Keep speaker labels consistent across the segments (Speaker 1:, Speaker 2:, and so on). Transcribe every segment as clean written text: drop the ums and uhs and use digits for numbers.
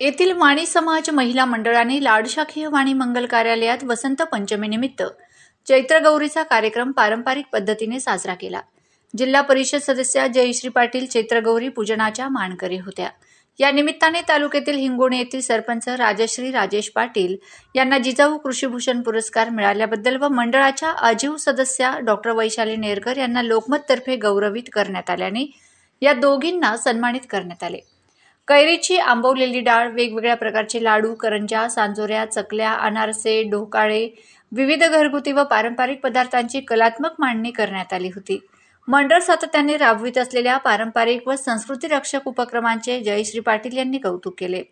Speaker 1: येथील वाणी समाज महिला मंडळाने लाडशाखीय वाणी मंगल कार्यालयात वसंत पंचमीनिमित्त चैत्र गौरीचा कार्यक्रम पारंपरिक पद्धतीने साजरा केला। जिल्हा परिषद सदस्या जयश्री पाटील चैत्र गौरी पूजनाच्या मानकरी होत्या। या निमित्ताने तालुक्यातील हिंगोणी येथील सरपंच राजश्री राजेश पाटील यांना जिजाऊ कृषीभूषण पुरस्कार मिळाल्याबद्दल व मंडळाच्या आजीव सदस्या डॉक्टर वैशाली नेरकर यांना लोकमत तर्फे गौरवित करण्यात आल्याने या दोघींना सन्मानित करण्यात आले। कैरीची आंबवलेली डाळ, वेगवेगळ्या प्रकारचे लाडू, करंज्या, सांजोऱ्या, चकल्या, अनारसे, ढोकाळे, विविध घरगुती व पारंपरिक पदार्थांची कलात्मक मांडणी करण्यात आली होती। मंडळ सातत्याने राबवित असलेल्या पारंपरिक व संस्कृती रक्षक उपक्रमांचे जयश्री पाटील यांनी कौतुक केले।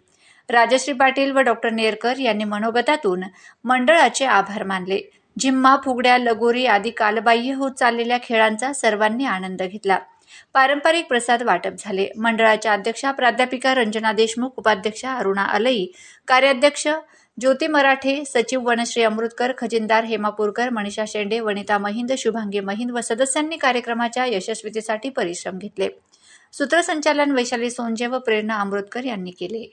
Speaker 1: राजश्री पाटील व डॉक्टर नेरकर यांनी मनोगतातून मंडळाचे आभार मानले। झिम्मा, फुगड्या, लगोरी आदी कालबाह्य होत चाललेल्या खेळांचा सर्वांनी आनंद घेतला। पारंपरिक प्रसाद वाटप झाले। मंडळाच्या अध्यक्षा प्राध्यापिका रंजना देशमुख, उपाध्यक्षा अरुणा अलई, कार्याध्यक्ष ज्योती मराठे, सचिव वनश्री अमृतकर, खजिनदार हेमापूरकर, मनीषा शेंडे, वनिता महिंद, शुभांगी महिंद व सदस्यांनी कार्यक्रमाच्या यशस्वीतेसाठी परिश्रम घेतले। सूत्रसंचालन वैशाली सोनजे व प्रेरणा अमृतकर यांनी केले।